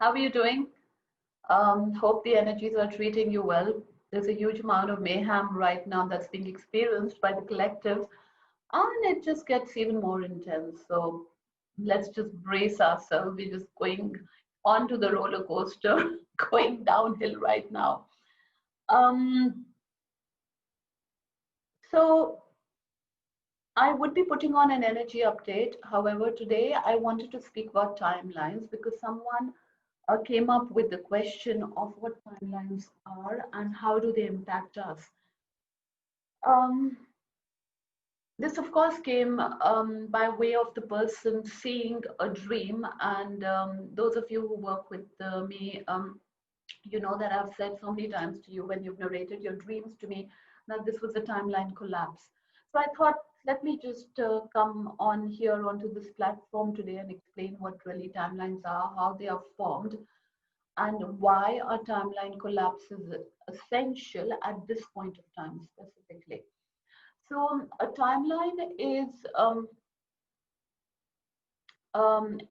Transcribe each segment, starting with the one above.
How are you doing? Hope the energies are treating you well. There's a huge amount of mayhem right now that's being experienced by the collective, and it just gets even more intense. So let's just brace ourselves. We're just going onto the roller coaster, going downhill right now. Um, so I would be putting on an energy update. However, today I wanted to speak about timelines because someone came up with the question of what timelines are and how do they impact us. Um, this, of course, came by way of the person seeing a dream. And those of you who work with me, you know that I've said so many times to you when you've narrated your dreams to me that this was a timeline collapse. So I thought, let me just come on here onto this platform today and explain what really timelines are, how they are formed, and why a timeline collapse is essential at this point of time specifically. So a timeline is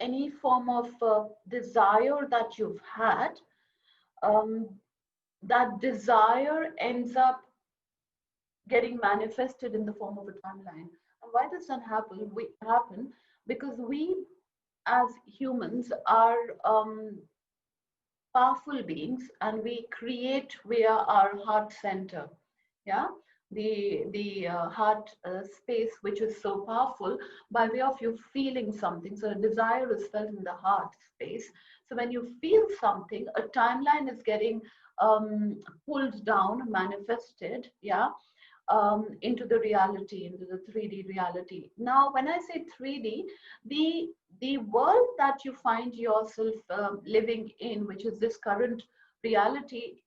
any form of desire that you've had. That desire ends up getting manifested in the form of a timeline. And why does that happen? Because we as humans are powerful beings, and we create via our heart center. Yeah, the heart space, which is so powerful by way of you feeling something. So a desire is felt in the heart space. So when you feel something, a timeline is getting pulled down, manifested, yeah, into the reality, into the 3D reality. Now, when I say 3D, the world that you find yourself living in, which is this current reality,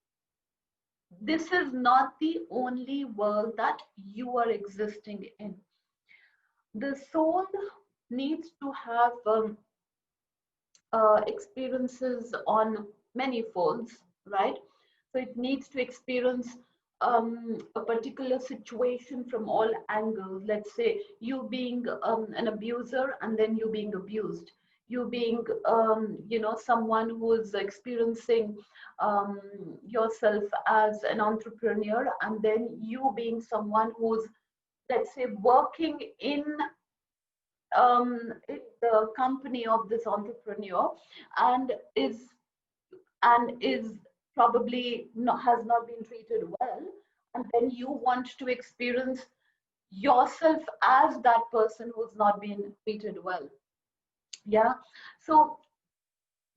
this is not the only world that you are existing in. The soul needs to have experiences on many folds, right? So it needs to experience a particular situation from all angles. Let's say you being an abuser and then you being abused. You being, someone who is experiencing yourself as an entrepreneur, and then you being someone who's, let's say, working in the company of this entrepreneur, and is probably has not been treated well, and then you want to experience yourself as that person who's not been treated well. Yeah, so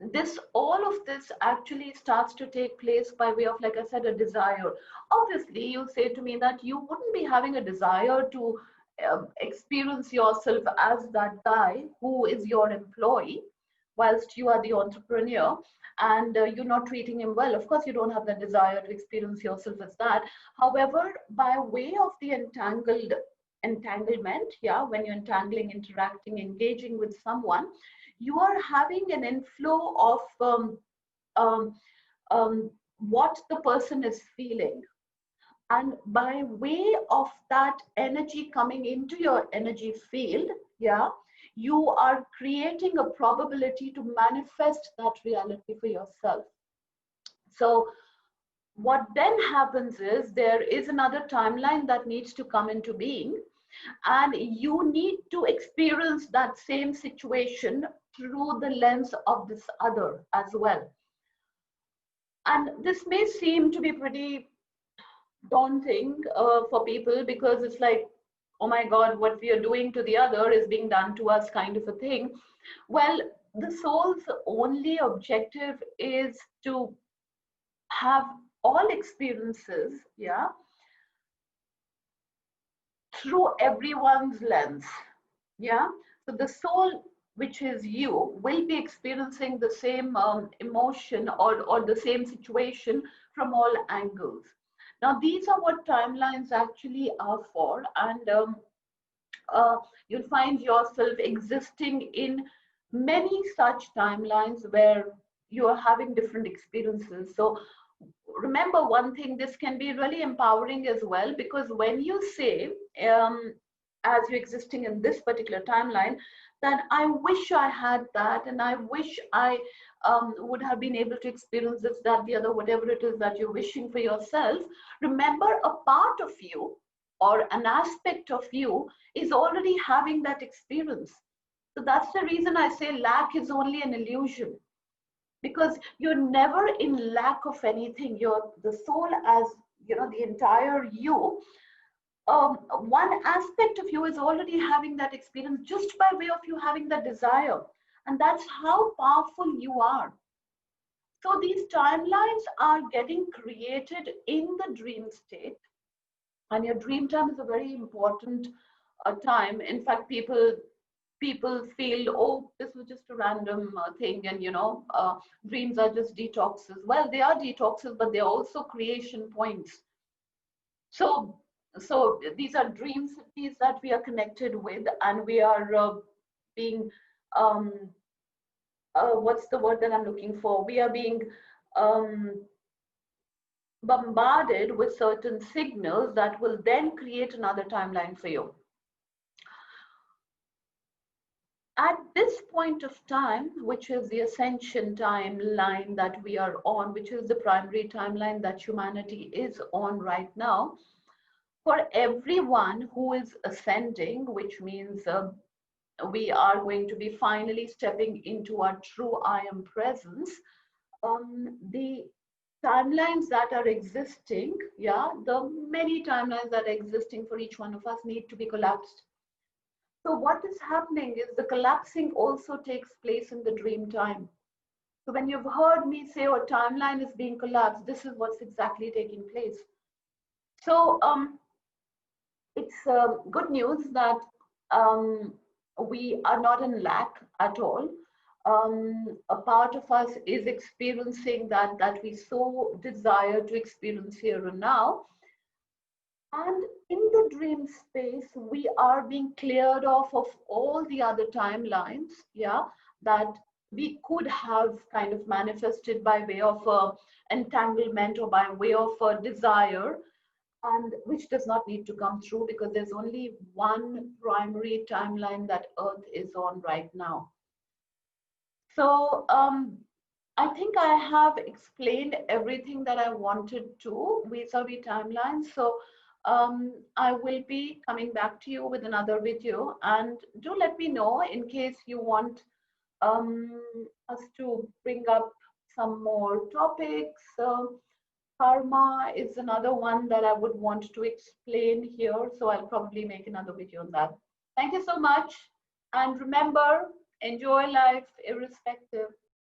this all of this actually starts to take place by way of, like I said, a desire. Obviously you'll say to me that you wouldn't be having a desire to experience yourself as that guy who is your employee whilst you are the entrepreneur, and you're not treating him well. Of course you don't have the desire to experience yourself as that. However, by way of the entanglement, yeah, when you're entangling, interacting, engaging with someone, you are having an inflow of um, what the person is feeling. And by way of that energy coming into your energy field, yeah, you are creating a probability to manifest that reality for yourself. So what then happens is there is another timeline that needs to come into being, and you need to experience that same situation through the lens of this other as well. And this may seem to be pretty daunting for people, because it's like, oh my God, what we are doing to the other is being done to us, kind of a thing. Well, the soul's only objective is to have all experiences, yeah, through everyone's lens. Yeah, so the soul, which is you, will be experiencing the same emotion or the same situation from all angles. Now these are what timelines actually are for, and you'll find yourself existing in many such timelines where you are having different experiences. So remember one thing, this can be really empowering as well, because when you say, as you're existing in this particular timeline, that I wish I had that, and I wish I would have been able to experience this, that, the other, whatever it is that you're wishing for yourself. Remember, a part of you or an aspect of you is already having that experience. So that's the reason I say lack is only an illusion, because you're never in lack of anything. You're the soul, as you know, the entire you. One aspect of you is already having that experience just by way of you having that desire. And that's how powerful you are. So these timelines are getting created in the dream state. And your dream time is a very important time. In fact, people feel, oh, this was just a random thing, and dreams are just detoxes. Well, they are detoxes, but they're also creation points. So these are dream cities that we are connected with, and we are being what's the word that I'm looking for? We are being um, bombarded with certain signals that will then create another timeline for you. At this point of time, which is the ascension timeline that we are on, which is the primary timeline that humanity is on right now, for everyone who is ascending, which means we are going to be finally stepping into our true I am presence, the timelines that are existing, the many timelines that are existing for each one of us need to be collapsed. So what is happening is the collapsing also takes place in the dream time. So when you've heard me say, oh, timeline is being collapsed, this is what's exactly taking place. So it's good news that we are not in lack at all. A part of us is experiencing that we so desire to experience here and now. And in the dream space, we are being cleared off of all the other timelines, that we could have kind of manifested by way of entanglement or by way of desire, and which does not need to come through, because there's only one primary timeline that Earth is on right now. So I think I have explained everything that I wanted to vis-a-vis timelines. So I will be coming back to you with another video, and do let me know in case you want us to bring up some more topics. Karma is another one that I would want to explain here, so I'll probably make another video on that. Thank you so much, and remember, enjoy life irrespective.